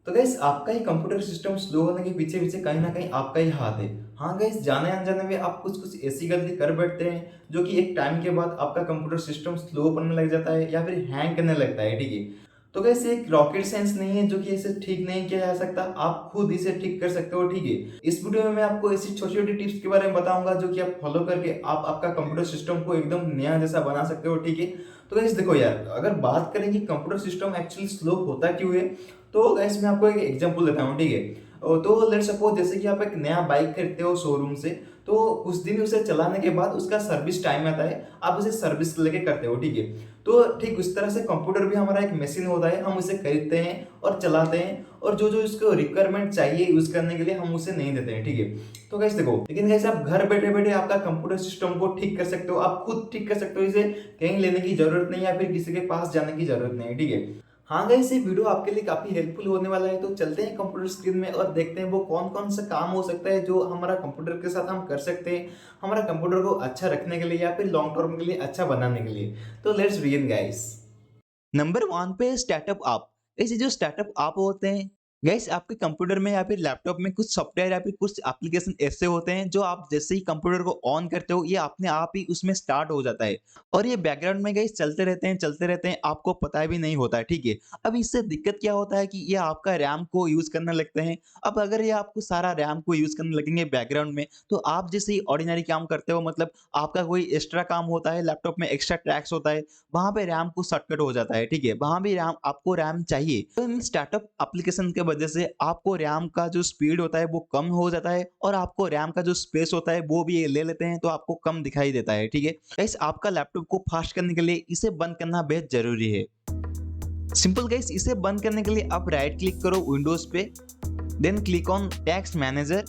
तो गाइस आपका ही computer system slow होने के पीछे पीछे कहीं न कहीं आपका ही हाथ है। हाँ गाइस, जाने-अनजाने में आप कुछ-कुछ ऐसी गलती कर बैठते हैं, जो कि एक टाइम के बाद आपका कंप्यूटर सिस्टम स्लो पड़ने लग जाता है या फिर हैंग करने लगता है, ठीक है? तो गाइस ये एक रॉकेट साइंस नहीं है जो कि इसे ठीक नहीं किया जा सकता, आप खुद इसे ठीक कर सकते हो, ठीक है? इस वीडियो में मैं आपको ऐसी छोटी-छोटी टिप्स के बारे में बताऊँगा जो कि आप फॉलो करके आप आपका कंप्यूटर सिस्टम को एकदम नया जैसा बना सकते हो, ठीक है? तो गाइस देखो यार, अगर बात करें कि कंप्यूटर सिस्टम एक्चुअली स्लो होता क्यों है, तो गाइस मैं आपको एक एग्जांपल देता हूँ, ठीक है? तो लेट्स सपोज जैसे कि आप एक नया बाइक खरीदते हो शोरूम से, तो कुछ दिन उसे चलाने के बाद उसका सर्विस टाइम आता है, आप उसे सर्विस लेके करते हो, ठीक है? तो ठीक उस तरह से कंप्यूटर भी हमारा एक मशीन होता है, हम उसे खरीदते हैं और चलाते हैं और जो-जो इसको रिक्वायरमेंट चाहिए यूज़ करने के लिए हम उसे नहीं देते हैं, ठीक है? तो गाइस देखो, लेकिन गाइस आप घर बैठे-बैठे आपका कंप्यूटर सिस्टम को ठीक कर सकते हो, आप खुद ठीक कर सकते हो, इसे कहीं लेने की ज़रूरत नहीं है या फिर किसी के पास जाने की ज़रूरत नहीं है, ठीक है? हाँ गाइस, ये वीडियो आपके लिए काफ़ी हेल्पफुल होने वाला है, तो चलते हैं कंप्यूटर स्क्रीन में और देखते हैं वो कौन-कौन सा काम हो सकता है जो हमारा कंप्यूटर के साथ हम कर सकते हैं, हमारा कंप्यूटर को अच्छा रखने के लिए या फिर लॉन्ग टर्म के लिए अच्छा बनाने के लिए। तो लेट्स बिगिन गाइस। नंबर 1 पे स्टार्टअप ऐप। ऐसे जो स्टार्टअप ऐप होते हैं, गाइस आपके कंप्यूटर में या फिर लैपटॉप में कुछ सॉफ्टवेयर या फिर कुछ एप्लीकेशन ऐसे होते हैं जो आप जैसे ही कंप्यूटर को ऑन करते हो, ये अपने आप ही उसमें स्टार्ट हो जाता है और ये बैकग्राउंड में गाइस चलते रहते हैं, आपको पता भी नहीं होता है, ठीक है? अब इससे दिक्कत क्या होता है कि ये आपका रैम को यूज़ करने लगते हैं। अब अगर ये आपको सारा रैम को यूज़ करने लगेंगे बैकग्राउंड में, तो आप जैसे ही ऑर्डिनरी काम करते हो, मतलब आपका कोई एक्स्ट्रा काम होता है, लैपटॉप में एक्स्ट्रा टैक्स होता है, वहाँ पे रैम को शॉर्टकट हो जाता है, ठीक है? वहाँ भी रैम आपको रैम चाहिए। तो इन स्टार्टअप एप्लीकेशन के वजह से आपको रैम का जो स्पीड होता है वो कम हो जाता है और आपको रैम का जो स्पेस होता है वो भी ये ले लेते हैं, तो आपको कम दिखाई देता है, ठीक है? गाइस आपका लैपटॉप को फास्ट करने के लिए इसे बंद करना बेहद ज़रूरी है। सिंपल गाइस, इसे बंद करने के लिए आप राइट क्लिक करो विंडोज़ पे, then click on text manager.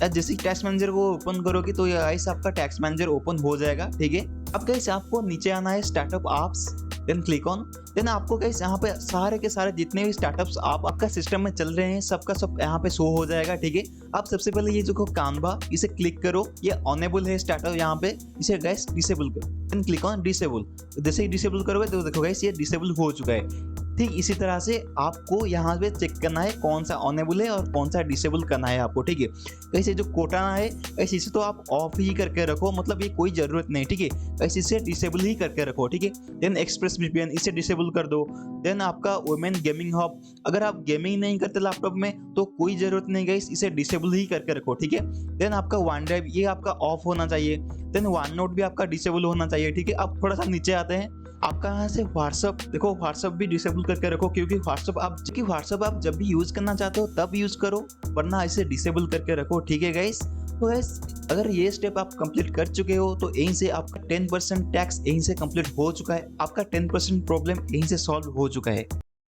जैसे ही टैक्स मैनेजर को ओपन करोगे तो ये गाइस आपका टैक्स मैनेजर ओपन हो जाएगा, ठीक है? अब गाइस आपको नीचे आना है startup apps, then click on, then आपको गाइस यहाँ पे सारे के सारे जितने भी स्टार्टअप्स आप आपका सिस्टम में चल रहे हैं सबका सब यहाँ पे शो हो जाएगा, ठीक है? आप सबसे पहले ये जो कानवा इसे क्लिक करो, ये ऑनेबल है स्टार्टअप यहाँ पे, इसे गाइस डिसेबल करो, देन क्लिक ऑन डिसेबल। जैसे ही डिसेबल करोगे तो देखो गाइस ये डिसेबल हो चुका है। ठीक इसी तरह से आपको यहाँ पे चेक करना है कौन सा ऑनेबल है और कौन सा डिसेबल करना है आपको, ठीक है? वैसे जो कोटाना है वैसे इसे तो आप ऑफ ही करके रखो, मतलब ये कोई ज़रूरत नहीं, ठीक है? वैसे इसे डिसेबल ही करके रखो, ठीक है? देन एक्सप्रेस वीपीएन इसे डिसेबल कर दो। देन आपका वुमेन गेमिंग हब, अगर आप गेमिंग नहीं करते लैपटॉप में तो कोई ज़रूरत नहीं गाइस, इसे डिसेबल ही करके रखो, ठीक है? देन आपका वन ड्राइव ये आपका ऑफ होना चाहिए। देन वन नोट भी आपका डिसेबल होना चाहिए, ठीक है? अब थोड़ा सा नीचे आते हैं, आपका यहाँ से व्हाट्सअप देखो, व्हाट्सअप भी डिसेबल करके रखो क्योंकि व्हाट्सअप आप जब भी यूज़ करना चाहते हो तब यूज़ करो, वरना इसे डिसेबल करके रखो, ठीक है गाइस? तो गाइस अगर ये स्टेप आप कंप्लीट कर चुके हो तो यहीं से आपका 10% टैक्स यहीं से कंप्लीट हो चुका है, आपका 10% प्रॉब्लम यहीं से सॉल्व हो चुका है।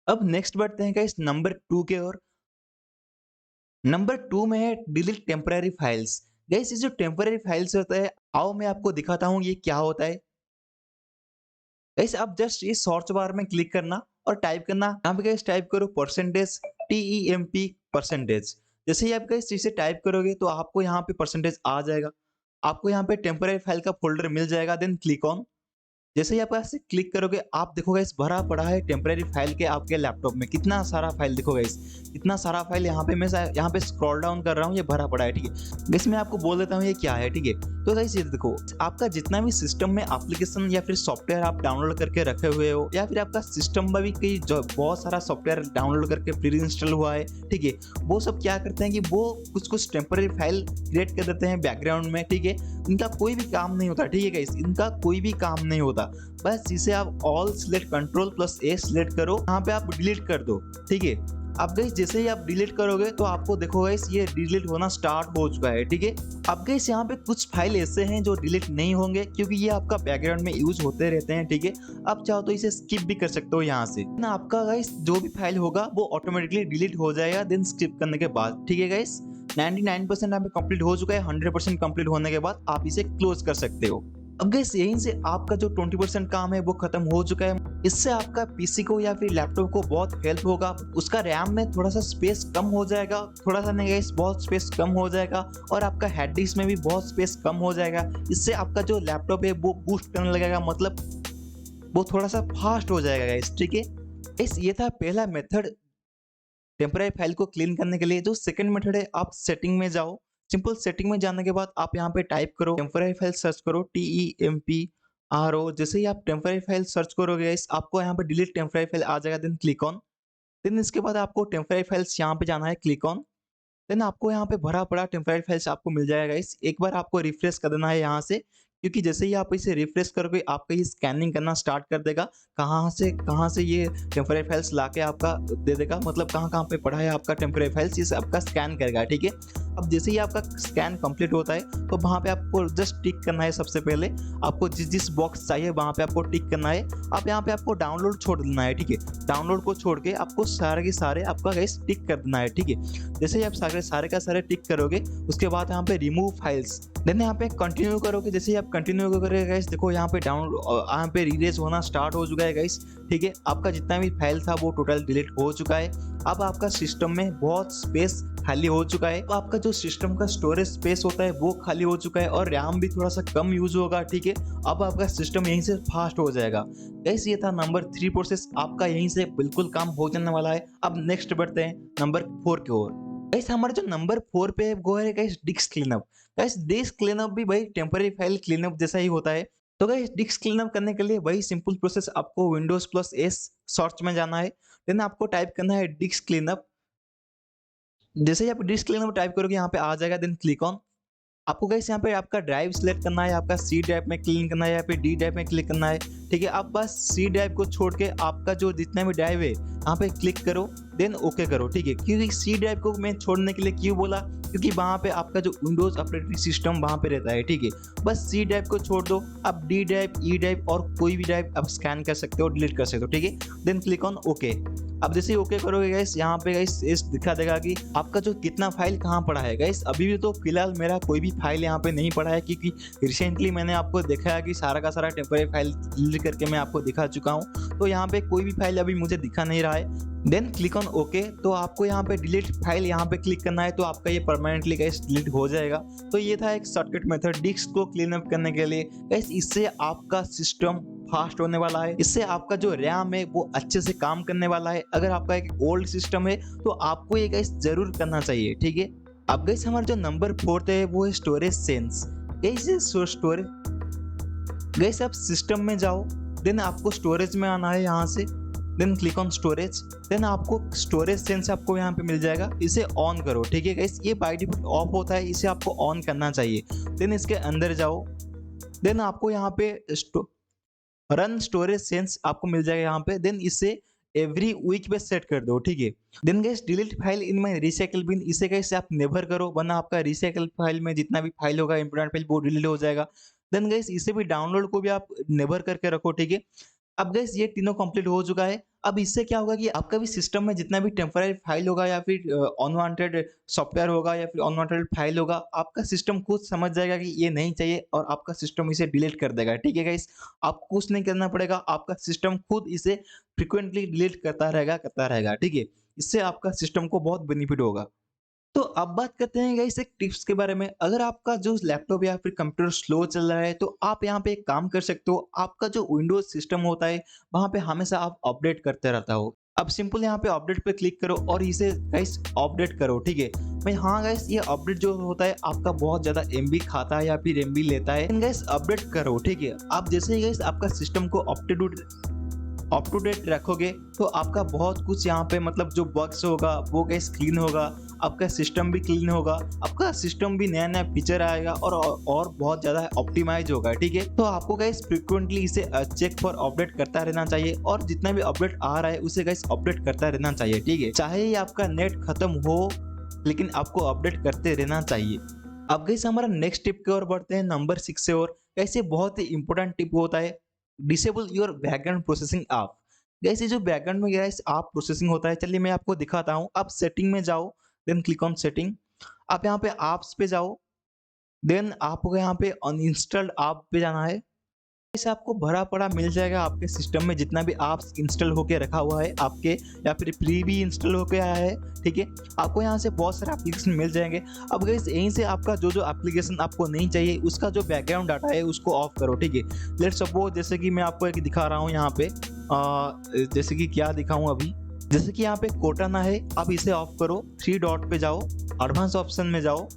अब नेक्स्ट बढ़ते हैं गाइस नंबर 2 के ओर। नंबर 2 में है डिलीट टेम्परेरी फाइल्स। गाइस ये जो टेम्परेरी फाइल्स होता है, आओ मैं आपको दिखाता हूँ ये क्या होता है। गाइस आप जस्ट ये सर्च बार में क्लिक करना और टाइप करना, यहाँ पे गाइस टाइप करो परसेंटेज, TEMP परसेंटेज। जैसे ही आप गाइस इसे टाइप करोगे तो आपको यहाँ पे परसेंटेज आ जाएगा, आपको यहाँ पे टेम्परेरी फाइल का फोल्डर मिल जाएगा, देन क्लिक ऑन। जैसे ही आप ऐसे क्लिक करोगे आप देखोगे इस भरा पड़ा है टेम्परेरी फाइल के आपके लैपटॉप में, कितना सारा फाइल देखो गाइस, कितना सारा फाइल यहाँ पे मैं यहाँ पे स्क्रॉल डाउन कर रहा हूँ, ये भरा पड़ा है, ठीक है? गाइस मैं आपको बोल देता हूँ ये क्या है, ठीक है? तो गाइस ये देखो, आपका जितना भी सिस्टम में एप्लीकेशन या फिर सॉफ्टवेयर आप डाउनलोड करके रखे हुए हो या फिर आपका सिस्टम में भी कई जो बहुत सारा सॉफ्टवेयर डाउनलोड करके प्री इंस्टॉल हुआ है, ठीक है? वो सब क्या करते हैं कि वो कुछ टेम्परेरी फाइल क्रिएट कर देते हैं बैकग्राउंड में, ठीक है? इनका कोई भी काम नहीं होता, ठीक है गाइस? इनका कोई भी काम नहीं होता। बस इसे आप ऑल सिलेक्ट कंट्रोल प्लस ए सिलेक्ट करो, यहाँ पे आप डिलीट कर दो, ठीक है? अब गाइस जैसे ही आप डिलीट करोगे तो आपको देखो गाइस ये डिलीट होना स्टार्ट हो चुका है, ठीक है? अब गाइस यहाँ पे कुछ फाइल ऐसे हैं जो डिलीट नहीं होंगे क्योंकि ये आपका बैकग्राउंड में यूज होते रहते हैं, ठीक है? आप चाहो तो इसे स्किप भी कर सकते हो यहाँ से ना, आपका गाइस जो भी फाइल होगा वो ऑटोमेटिकली डिलीट हो जाएगा देन स्किप करने के बाद, ठीक है गाइस? 99% यहाँ पे कंप्लीट हो चुका है, 100% कंप्लीट होने के बाद आप इसे क्लोज कर सकते हो। अब गाइस यहीं से आपका जो 20% काम है वो खत्म हो चुका है। इससे आपका पीसी को या फिर लैपटॉप को बहुत हेल्प होगा, उसका रैम में थोड़ा सा स्पेस कम हो जाएगा, थोड़ा सा नहीं गाइस बहुत स्पेस कम हो जाएगा और आपका हार्ड डिस्क में भी बहुत स्पेस कम हो जाएगा। इससे आपका जो लैपटॉप है वो बूस्ट करने लगेगा, मतलब वो थोड़ा सा फास्ट हो जाएगा गाइस, ठीक है? इस ये था पहला मेथड टेम्पररी फाइल को क्लीन करने के लिए जो सेकंड मेथड है, आप सेटिंग में जाओ। सिंपल सेटिंग में जाने के बाद आप यहाँ पे टाइप करो टेम्पररी फाइल, सर्च करो TEMPRO। जैसे ही आप टेम्पररी फाइल सर्च करोगे गाइस, आपको यहाँ पे डिलीट टेम्पररी फाइल आ जाएगा, देन क्लिक ऑन। देन इसके बाद आपको टेम्पररी फाइल्स यहाँ पे जाना है, क्लिक ऑन। देन आपको यहाँ पे भरा पड़ा टेम्पररी फाइल्स आपको मिल जाएगा गाइस। एक बार आपको रिफ्रेश कर देना है यहाँ से, क्योंकि जैसे ही आप इसे रिफ्रेश करोगे आपका ये स्कैनिंग करना स्टार्ट कर देगा। कहाँ से ये टेम्पररी फाइल्स लाके आपका दे देगा, मतलब कहाँ पे पड़ा है आपका टेम्पररी फाइल्स, ये आपका स्कैन करेगा, ठीक है। अब जैसे ही आपका स्कैन कंप्लीट होता है तो वहाँ पे आपको जस्ट टिक करना है। सबसे पहले आपको जिस बॉक्स चाहिए वहाँ पे आपको टिक करना है। आप यहाँ पे आपको डाउनलोड छोड़ देना है, ठीक है। डाउनलोड को छोड़ के आपको सारे के सारे आपका गाइस टिक कर देना है, ठीक है। जैसे ही आप सारे का सारे टिक करोगे उसके बाद यहाँ पे रिमूव फाइल्स, देन यहाँ पे कंटिन्यू करोगे। जैसे ही आप कंटिन्यू करोगे गाइस, देखो यहाँ पे यहाँ पे रीरेज होना स्टार्ट हो चुका है गाइस, ठीक है। आपका जितना भी फाइल था वो टोटल डिलीट हो चुका है। अब आपका सिस्टम में बहुत स्पेस खाली हो चुका है। आपका जो सिस्टम का स्टोरेज स्पेस होता है वो खाली हो चुका है और रैम भी थोड़ा सा कम यूज होगा, ठीक है। अब आपका सिस्टम यहीं से फास्ट हो जाएगा गाइस। ये था नंबर 3 प्रोसेस, आपका यहीं से बिल्कुल काम हो जाने वाला है। अब नेक्स्ट बढ़ते हैं नंबर 4 की ओर। गाइस हमारा जो नंबर 4 पे है वो है guys disc cleanup. Guys disc cleanup भी भाई टेम्पररी फाइल क्लीनअप जैसा ही होता है। तो गाइस डिस्क क्लीनअप करने के लिए वही सिंपल प्रोसेस, आपको विंडोज प्लस एस सर्च में जाना है। देन आपको टाइप करना है डिस्क क्लीनअप। जैसे ही आप डिस्क क्लीनअप टाइप करोगे यहाँ पे आ जाएगा, देन क्लिक ऑन। आपको गाइस यहाँ पे आपका ड्राइव सिलेक्ट करना है, आपका सी ड्राइव में क्लीन करना है या फिर डी ड्राइव में क्लिक करना है, ठीक है। आप बस सी ड्राइव को छोड़ के आपका जो जितना भी ड्राइव है यहाँ पे क्लिक करो, देन ओके करो, ठीक है। क्योंकि सी ड्राइव को मैं छोड़ने के लिए क्यों बोला, क्योंकि वहाँ पे आपका जो विंडोज ऑपरेटिंग सिस्टम वहाँ पे रहता है, ठीक है। बस सी ड्राइव को छोड़ दो, आप डी ड्राइव, ई ड्राइव और कोई भी ड्राइव आप स्कैन कर सकते हो, डिलीट कर सकते हो, ठीक है। Then click on okay. अब जैसे ही ओके करोगे गाइस, यहाँ पे गाइस इस दिखा देगा कि आपका जो कितना फाइल कहाँ पड़ा है। गाइस अभी भी तो फिलहाल मेरा कोई भी फाइल यहाँ पे नहीं पड़ा है, क्योंकि रिसेंटली मैंने आपको दिखाया कि सारा का सारा टेम्पररी फाइल डिलीट करके मैं आपको दिखा चुका हूँ। तो यहाँ पे कोई भी फाइल अभी मुझे दिखा नहीं रहा है। Then click on okay. तो आपको यहाँ पे डिलीट फाइल यहाँ पे क्लिक करना है, तो आपका ये परमानेंटली गाइस डिलीट हो जाएगा। तो ये था एक शॉर्टकट मेथड डिस्क को क्लीन अप करने के लिए। गाइस इससे आपका सिस्टम फास्ट होने वाला है, इससे आपका जो रैम है वो अच्छे से काम करने वाला है। अगर आपका एक ओल्ड सिस्टम है तो आपको ये गाइस जरूर करना चाहिए, ठीक है। अब गाइस हमारा जो नंबर 4 है वो है स्टोरेज सेंस। स्टोरेज गाइस आप सिस्टम में जाओ, देन आपको स्टोरेज में आना है यहाँ से, then click on storage. Then आपको स्टोरेज सेंस आपको यहाँ पे मिल जाएगा, इसे ऑन करो, ठीक है गाइस। ये बाय डिफॉल्ट ऑफ होता है, इसे आपको ऑन करना चाहिए। देन इसके अंदर जाओ, देन आपको यहाँ पे रन स्टोरेज सेंस आपको मिल जाएगा यहाँ पे। देन इसे एवरी वीक पे सेट कर दो, ठीक है। Then guys delete file in my recycle bin, इसे गाइस आप नेवर करो, वरना आपका रिसाइकल फाइल में जितना भी फाइल होगा इंपोर्टेंट फाइल वो डिलीट हो जाएगा। देन गाइस इसे भी डाउनलोड को भी आप नेवर करके रखो, ठीक है। अब गाइस ये तीनों कंप्लीट हो चुका है। अब इससे क्या होगा कि आपका भी सिस्टम में जितना भी टेम्पररी फाइल होगा या फिर अनवांटेड सॉफ्टवेयर होगा या फिर अनवांटेड फाइल होगा, आपका सिस्टम खुद समझ जाएगा कि ये नहीं चाहिए और आपका सिस्टम इसे डिलीट कर देगा, ठीक है गाइस। आपको कुछ नहीं करना पड़ेगा, आपका सिस्टम खुद इसे फ्रिक्वेंटली डिलीट करता रहेगा, ठीक है। इससे आपका सिस्टम को बहुत बेनिफिट होगा। तो अब बात करते हैं गाइस एक टिप्स के बारे में। अगर आपका जो लैपटॉप या फिर कंप्यूटर स्लो चल रहा है तो आप यहाँ पे एक काम कर सकते हो। आपका जो विंडोज सिस्टम होता है वहाँ पे हमेशा आप अपडेट करते रहता हो। अब सिंपल यहाँ पे अपडेट पे क्लिक करो और इसे गाइस अपडेट करो, ठीक है भाई। हाँ गाइस ये अपडेट जो होता है आपका बहुत ज्यादा एमबी खाता है या फिर एमबी लेता है, गाइस अपडेट करो, ठीक है। आप जैसे ही गाइस आपका सिस्टम को अप टू डेट रखोगे तो आपका बहुत कुछ यहाँ पे मतलब जो बग्स होगा वो गाइस क्लीन होगा, आपका सिस्टम भी क्लीन होगा, आपका सिस्टम भी नया नया फीचर आएगा और बहुत ज़्यादा ऑप्टिमाइज होगा, ठीक है। तो आपको गाइस फ्रिक्वेंटली इसे चेक फॉर अपडेट करता रहना चाहिए और जितना भी अपडेट आ रहा है उसे गाइस अपडेट करता रहना चाहिए, ठीक है। चाहे ही आपका नेट खत्म हो लेकिन आपको अपडेट करते रहना चाहिए। अब गाइस हमारा नेक्स्ट टिप की ओर बढ़ते हैं, नंबर 6 से। और कैसे बहुत ही इंपॉर्टेंट टिप होता है, disable your background processing app. जैसे जो बैकग्राउंड में गाइस आप प्रोसेसिंग होता है, चलिए मैं आपको दिखाता हूँ। आप सेटिंग में जाओ, देन क्लिक ऑन सेटिंग। आप यहाँ पे ऐप्स पे जाओ, देन आपको यहाँ पे अनइंस्टॉल्ड ऐप पे जाना है। इसे आपको भरा पड़ा मिल जाएगा आपके सिस्टम में जितना भी ऐप्स इंस्टॉल होके रखा हुआ है आपके, या फिर प्री भी इंस्टॉल होके आया है, ठीक है। आपको यहाँ से बहुत सारे एप्लीकेशन मिल जाएंगे। अब गाइस यहीं से आपका जो जो एप्लीकेशन आपको नहीं चाहिए उसका जो बैकग्राउंड डाटा है उसको ऑफ करो, ठीक है। लेट्स सपोज जैसे कि मैं आपको एक दिखा रहा हूँ यहाँ पे, जैसे कि क्या दिखाऊँ अभी, जैसे कि यहाँ पे कोटाना है, आप इसे ऑफ करो, 3 डॉट पे जाओ, एडवांस ऑप्शन में जाओ,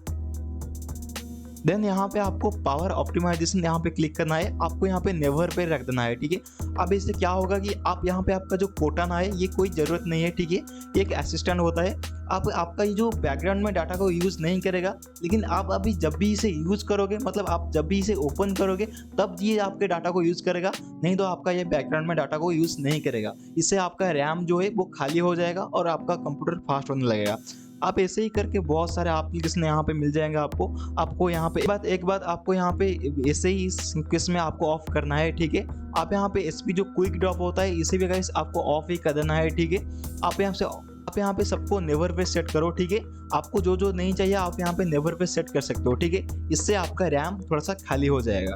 देन यहाँ पे आपको पावर ऑप्टिमाइजेशन यहाँ पे क्लिक करना है, आपको यहाँ पे नेवर पे रख देना है, ठीक है। अब इससे क्या होगा कि आप यहाँ पे आपका जो कोटाना है ये कोई ज़रूरत नहीं है, ठीक है, ये एक असिस्टेंट होता है। आप आपका ये जो बैकग्राउंड में डाटा को यूज़ नहीं करेगा, लेकिन आप अभी जब भी इसे यूज़ करोगे, मतलब आप जब भी इसे ओपन करोगे तब ये आपके डाटा को यूज़ करेगा, नहीं तो आपका ये बैकग्राउंड में डाटा को यूज़ नहीं करेगा। इससे आपका रैम जो है वो खाली हो जाएगा और आपका कंप्यूटर फास्ट होने लगेगा। आप ऐसे ही करके बहुत सारे एप्लीकेशन यहाँ पे मिल जाएंगे आपको यहाँ पे एक बात आपको यहाँ पे ऐसे ही इस केस में आपको ऑफ करना है, ठीक है। आप यहाँ पे एसपी जो क्विक ड्रॉप होता है इसे भी गाइस आपको ऑफ ही कर देना है, ठीक है। आप यहाँ पे सबको नेवर पे सेट करो, ठीक है। आपको जो जो नहीं चाहिए आप यहाँ पे नेवर पे सेट कर सकते हो, ठीक है। इससे आपका रैम थोड़ा सा खाली हो जाएगा।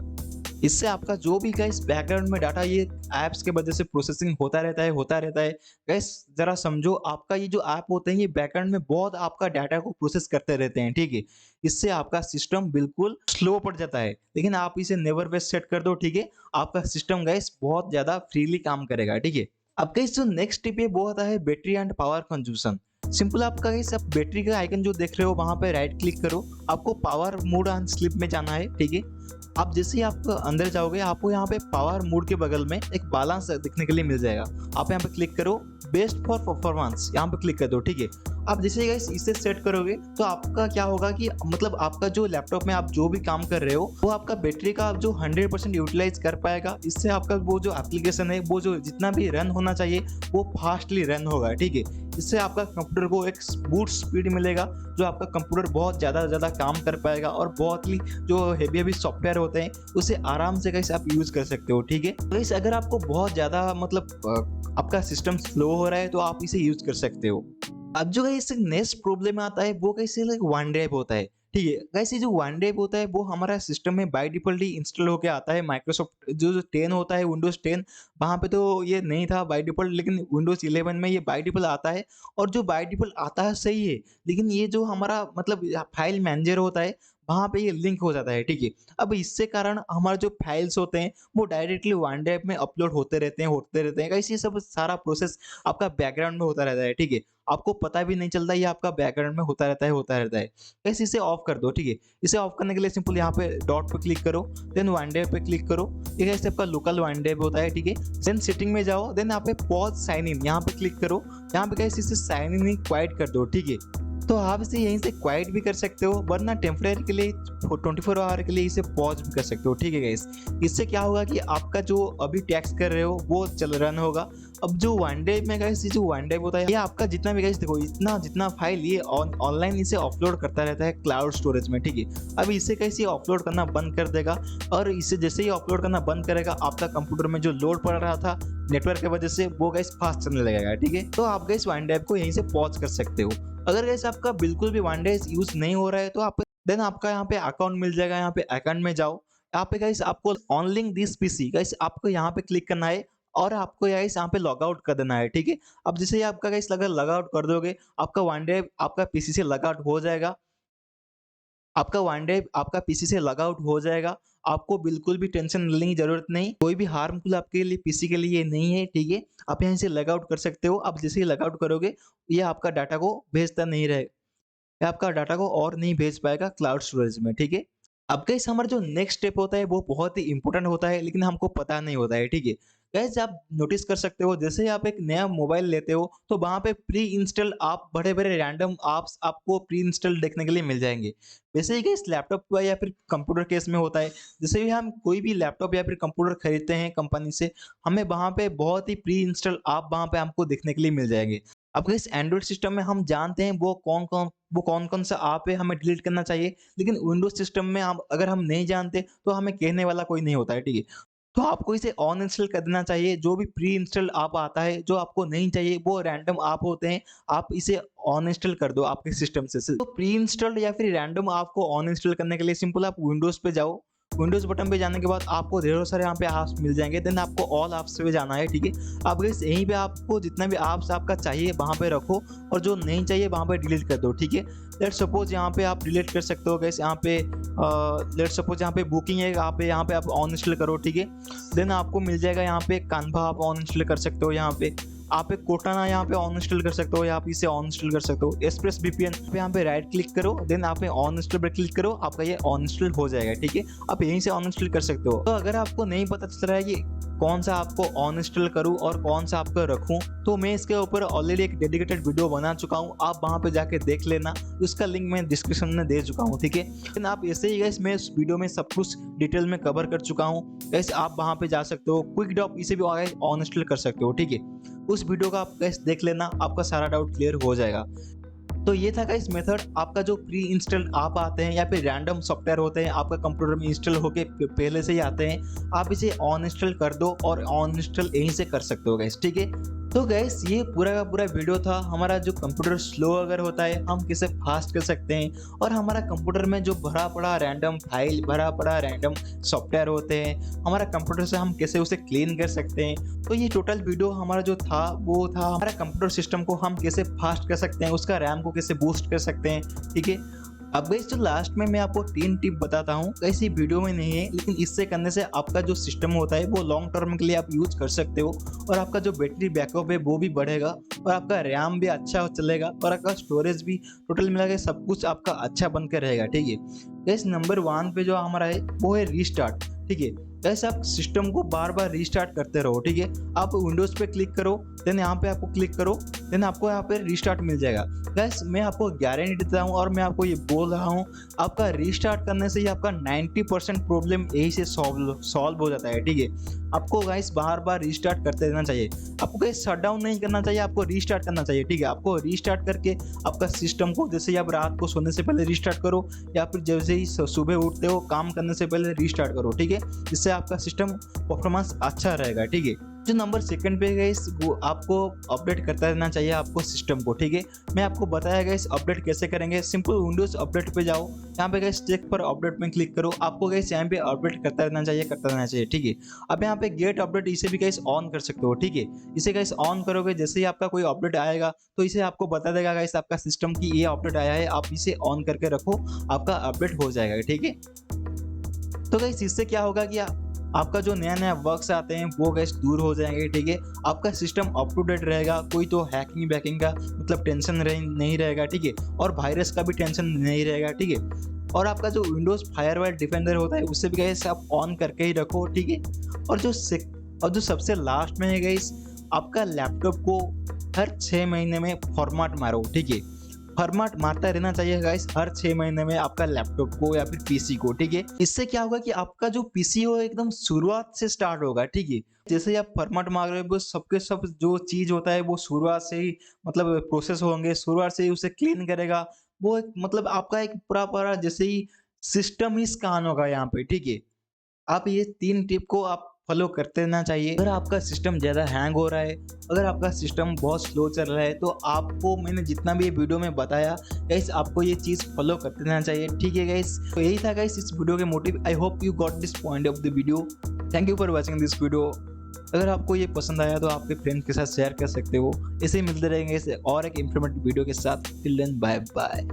इससे आपका जो भी गाइस बैकग्राउंड में डाटा ये ऐप्स के वजह से प्रोसेसिंग होता रहता है गाइस, जरा समझो, आपका ये जो ऐप होते हैं ये बैकग्राउंड में बहुत आपका डाटा को प्रोसेस करते रहते हैं, ठीक है। इससे आपका सिस्टम बिल्कुल स्लो पड़ जाता है, लेकिन आप इसे नेवर पे सेट कर दो, ठीक है। आपका सिस्टम गाइस बहुत ज्यादा फ्रीली काम करेगा, ठीक है। अब गाइस जो नेक्स्ट टिप है वो होता है बैटरी एंड पावर कंज्यूशन। सिंपल आपका गाइस आप बैटरी का आइकन जो देख रहे हो वहां पे राइट क्लिक करो, आपको पावर मोड एंड स्लीप में जाना है, ठीक है। आप जैसे ही आप अंदर जाओगे आपको यहाँ पे पावर मोड के बगल में एक बैलेंस दिखने के लिए मिल जाएगा, आप यहाँ पे क्लिक करो, बेस्ट फॉर परफॉर्मेंस यहाँ पे क्लिक कर दो, ठीक है। आप जैसे ही गाइस इसे सेट करोगे तो आपका क्या होगा कि मतलब आपका जो लैपटॉप में आप जो भी काम कर रहे हो वो आपका बैटरी का जो 100% यूटिलाइज कर पाएगा। इससे आपका वो जो एप्लीकेशन है वो जो जितना भी रन होना चाहिए वो फास्टली रन होगा, ठीक है। इससे आपका कंप्यूटर को एक बूट स्पीड मिलेगा, जो आपका कंप्यूटर बहुत ज़्यादा काम कर पाएगा और बहुत ही जो हेवी सॉफ्टवेयर होते हैं उसे आराम से गाइस आप यूज़ कर सकते हो, ठीक है। गाइस अगर आपको बहुत ज़्यादा मतलब आपका सिस्टम स्लो हो रहा है तो आप इसे यूज़ कर सकते हो। अब जो गाइस नेक्स्ट प्रॉब्लम आता है वो कैसे लाइक वन ड्राइव होता है, ठीक है। गाइस ये जो वन ड्राइव होता है वो हमारा सिस्टम में बाय डिफॉल्ट ही इंस्टॉल होके आता है। माइक्रोसॉफ्ट जो 10 होता है, विंडोज 10 वहाँ पे तो ये नहीं था बाय डिफॉल्ट, लेकिन विंडोज 11 में ये बाय डिफॉल्ट आता है। और जो बाय डिफॉल्ट आता है सही है, लेकिन ये जो हमारा मतलब फाइल मैनेजर होता है वहाँ पे ये लिंक हो जाता है, ठीक है। अब इससे कारण हमारे जो फाइल्स होते हैं वो डायरेक्टली वन ड्राइव में अपलोड होते रहते हैं। गाइस ये सब सारा प्रोसेस आपका बैकग्राउंड में होता रहता है, ठीक है। आपको पता भी नहीं चलता, ये आपका बैकग्राउंड में होता रहता है। गाइस इसे ऑफ कर दो, ठीक है। इसे ऑफ करने के लिए सिंपल यहाँ पे डॉट पे क्लिक करो, देन वन ड्राइव पे क्लिक करो, ये गाइस आपका लोकल वन ड्राइव होता है, ठीक है। देन सेटिंग में जाओ, देन यहाँ पे पॉज साइन इन यहाँ पे क्लिक करो, यहाँ पे गाइस इसे साइन इन ही क्वाइट कर दो, ठीक है। तो आप इसे यहीं से क्वाइट भी कर सकते हो, वरना टेम्परेरी के लिए 24 आवर के लिए इसे पॉज भी कर सकते हो, ठीक है गाइस। इससे क्या होगा कि आपका जो अभी टैक्स कर रहे हो वो रन होगा। अब जो वन ड्राइव में गाइस ये जो वन ड्राइव होता है ये आपका जितना भी गाइस देखो इतना जितना फाइल ये ऑनलाइन इसे अपलोड करता रहता है क्लाउड स्टोरेज में, ठीक है। अब इसे कैसे अपलोड करना बंद कर देगा, और इसे जैसे ही अपलोड करना बंद करेगा आपका कंप्यूटर में जो लोड पड़ रहा था नेटवर्क की वजह से वो गाइस फास्ट चलने लगेगा, ठीक है। तो आप गाइस वन ड्राइव को यहीं से पॉज कर सकते हो। अगर गाइस आपका बिल्कुल भी वन ड्राइव यूज नहीं हो रहा है तो आप देन आपका यहाँ पे अकाउंट मिल जाएगा, यहाँ पे अकाउंट में जाओ, यहाँ पे गाइस आपको on link this PC guys आपको यहाँ पे क्लिक करना है और आपको गाइस यहाँ पे लॉग आउट कर देना है, ठीक है। अब जैसे ही आपका गाइस लॉग आउट कर दोगे आपका वन ड्राइव आपका पीसी से लॉग आउट हो जाएगा, आपका वन ड्राइव आपका पीसी से लॉग आउट हो जाएगा। आपको बिल्कुल भी टेंशन लेने की जरूरत नहीं, कोई भी हार्मफुल आपके लिए पीसी के लिए नहीं है, ठीक है। आप यहाँ से लॉग आउट कर सकते हो। अब जैसे ही लॉग आउट करोगे ये आपका डाटा को भेजता नहीं रहेगा, ये आपका डाटा को और नहीं भेज पाएगा क्लाउड स्टोरेज में, ठीक है। अब गाइस हमारा जो नेक्स्ट स्टेप होता है वो बहुत ही इंपॉर्टेंट होता है, लेकिन हमको पता नहीं होता है, ठीक है। गाइस आप नोटिस कर सकते हो जैसे ही आप एक नया मोबाइल लेते हो तो वहां पे प्री इंस्टॉल आप बड़े बड़े रैंडम एप्स आपको प्री इंस्टॉल देखने के लिए मिल जाएंगे। वैसे ही गाइस लैपटॉप या फिर कंप्यूटर केस में होता है, जैसे भी हम कोई भी लैपटॉप या फिर कंप्यूटर खरीदते हैं कंपनी से, हमें वहां पे बहुत ही प्री इंस्टॉल ऐप वहां पे हमको देखने के लिए मिल जाएंगे। अब गाइस एंड्रॉइड सिस्टम में हम जानते हैं वो कौन कौन सा ऐप है हमें डिलीट करना चाहिए, लेकिन विंडोज सिस्टम में अगर हम नहीं जानते तो हमें कहने वाला कोई नहीं होता है, ठीक है। तो आपको इसे ऑन इंस्टॉल कर देना चाहिए। जो भी प्री इंस्टॉल ऐप आता है जो आपको नहीं चाहिए वो रैंडम ऐप होते हैं, आप इसे ऑन इंस्टॉल कर दो आपके सिस्टम से। तो प्री इंस्टॉल्ड या फिर रैंडम ऐप को ऑन इंस्टॉल करने के लिए सिंपल आप विंडोज पे जाओ, विंडोज बटन पे जाने के बाद आपको ढेरों सारे यहाँ पे ऐप्स मिल जाएंगे, देन आपको ऑल ऐप्स पे जाना है, ठीक है। अब गाइस यहीं पे आपको जितना भी ऐप्स आपका चाहिए वहाँ पे रखो और जो नहीं चाहिए वहाँ पे डिलीट कर दो, ठीक है। लेट सपोज यहाँ पे आप डिलीट कर सकते हो गाइस, यहाँ पे लेट सपोज यहाँ पे बुकिंग है, यहाँ पे आप ऑन इंस्टॉल करो, ठीक है। देन आपको मिल जाएगा यहाँ पे कान्वा आप ऑन इंस्टॉल कर सकते हो यहाँ पे। आप एक कोर्टाना यहाँ पे ऑन इंस्टॉल कर सकते हो या आप इसे ऑन इंस्टॉल कर सकते हो। एक्सप्रेस वीपीएन पे यहाँ पे राइट क्लिक करो, देन आप ऑन इंस्टॉल पर क्लिक करो, आपका ये ऑन इंस्टॉल हो जाएगा। ठीक है, आप यहीं से ऑन इंस्टॉल कर सकते हो। तो अगर आपको नहीं पता चल रहा है कि कौन सा आपको ऑन इंस्टॉल करूं और कौन सा आपको रखूं, तो मैं इसके ऊपर ऑलरेडी एक डेडिकेटेड वीडियो बना चुका हूं, आप वहां पे जाके देख लेना, उसका लिंक मैं डिस्क्रिप्शन में दे चुका हूं। ठीक है, लेकिन आप ऐसे ही गाइस मैं इस वीडियो में सब कुछ डिटेल में कवर कर चुका हूं गाइस, आप वहां पे जा सकते हो, क्विक ड्रॉप इसे भी ऑन इंस्टॉल कर सकते हो। ठीक है, उस वीडियो का आप गाइस देख लेना, आपका सारा डाउट क्लियर हो जाएगा। तो ये था गाइस मेथड, आपका जो प्री इंस्टॉल आप आते हैं या फिर रैंडम सॉफ्टवेयर होते हैं आपका कंप्यूटर में इंस्टॉल होके पहले से ही आते हैं, आप इसे ऑन इंस्टॉल कर दो और ऑन इंस्टॉल यहीं से कर सकते हो गाइस। ठीक है, तो गाइस ये पूरा का पूरा वीडियो था हमारा जो कंप्यूटर स्लो अगर होता है हम कैसे फास्ट कर सकते हैं, और हमारा कंप्यूटर में जो भरा पड़ा रैंडम फाइल, भरा पड़ा रैंडम सॉफ्टवेयर होते हैं, हमारा कंप्यूटर से हम कैसे उसे क्लीन कर सकते हैं। तो ये टोटल वीडियो हमारा जो था वो था हमारा कंप्यूटर सिस्टम को हम कैसे फास्ट कर सकते हैं, उसका रैम को कैसे बूस्ट कर सकते हैं। ठीक है, अब गाइस जो लास्ट में मैं आपको 3 टिप बताता हूँ, कैसी वीडियो में नहीं है, लेकिन इससे करने से आपका जो सिस्टम होता है वो लॉन्ग टर्म के लिए आप यूज कर सकते हो, और आपका जो बैटरी बैकअप है वो भी बढ़ेगा, और आपका रैम भी अच्छा चलेगा, और आपका स्टोरेज भी टोटल मिला के सब कुछ आपका अच्छा बनकर रहेगा। ठीक है गाइस, नंबर 1 पे जो हमारा है वो है रीस्टार्ट। ठीक है गाइस, आप सिस्टम को बार बार रीस्टार्ट करते रहो। ठीक है, आप विंडोज पे क्लिक करो, देन यहाँ पे आपको क्लिक करो, देन आपको यहाँ पे रीस्टार्ट मिल जाएगा। गाइस मैं आपको गारंटी देता हूँ और मैं आपको ये बोल रहा हूँ, आपका रीस्टार्ट करने से ही आपका 90% प्रॉब्लम यही से सॉल्व हो जाता है। ठीक है, आपको गाइस बार बार रीस्टार्ट करते रहना चाहिए, आपको गाइस शट डाउन नहीं करना चाहिए, आपको रीस्टार्ट करना चाहिए। ठीक है, आपको रीस्टार्ट करके आपका सिस्टम को, जैसे ही आप रात को सोने से पहले रीस्टार्ट करो या फिर जैसे ही सुबह उठते हो काम करने से पहले रीस्टार्ट करो। ठीक है, इससे आपका सिस्टम परफॉर्मेंस अच्छा रहेगा। ठीक है, जो नंबर 2 पे गाइस वो आपको अपडेट करता रहना चाहिए आपको सिस्टम को। ठीक है, मैं आपको बताया गाइस अपडेट कैसे करेंगे। सिंपल विंडोज अपडेट पे जाओ, यहाँ पे गाइस चेक पर अपडेट में क्लिक करो, आपको गाइस यहाँ पे अपडेट करता रहना चाहिए। ठीक है, अब यहाँ पे गेट अपडेट इसे भी गाइस ऑन कर सकते हो। ठीक है, इसे गाइस ऑन करोगे, जैसे ही आपका कोई अपडेट आएगा तो इसे आपको बता देगा गाइस आपका सिस्टम की ये अपडेट आया है, आप इसे ऑन करके रखो, आपका अपडेट हो जाएगा। ठीक है, तो गाइस इससे क्या होगा कि आपका जो नया नया वर्क्स आते हैं वो गाइस दूर हो जाएंगे। ठीक है, आपका सिस्टम अप टू डेट रहेगा, कोई तो हैकिंग बैकिंग का मतलब टेंशन नहीं रहेगा। ठीक है, और वायरस का भी टेंशन नहीं रहेगा। ठीक है, और आपका जो विंडोज फायरवॉल डिफेंडर होता है उससे भी गाइस आप ऑन करके ही रखो। ठीक है, और जो सबसे लास्ट में है गाइस, आपका लैपटॉप को हर 6 महीने में फॉर्मेट मारो। ठीक है, फॉर्मेट मारता रहना चाहिए गाइस हर 6 महीने में आपका लैपटॉप को या फिर पीसी को। ठीक है, इससे क्या होगा कि आपका जो पीसी हो एकदम शुरुआत से स्टार्ट होगा। ठीक है, जैसे ही आप फॉर्मेट मार रहे हो सबके सब जो चीज होता है वो शुरुआत से ही मतलब प्रोसेस होंगे, शुरुआत से ही उसे क्लीन करेगा, वो एक मतलब आपका एक पूरा जैसे ही सिस्टम ही स्कैन होगा यहाँ पे। ठीक है, आप ये 3 टिप को आप फॉलो करते रहना चाहिए। अगर आपका सिस्टम ज़्यादा हैंग हो रहा है, अगर आपका सिस्टम बहुत स्लो चल रहा है, तो आपको मैंने जितना भी ये वीडियो में बताया गाइस आपको ये चीज़ फॉलो करते रहना चाहिए। ठीक है गाइस, तो यही था गाइस इस वीडियो के motive. I hope you got this point of the video. Thank you for watching this video. अगर आपको ये पसंद आया तो आपके फ्रेंड्स के साथ शेयर कर सकते हो। ऐसे ही मिलते रहेंगे और एक इंफॉर्मेटिव वीडियो के साथ। Till then bye bye.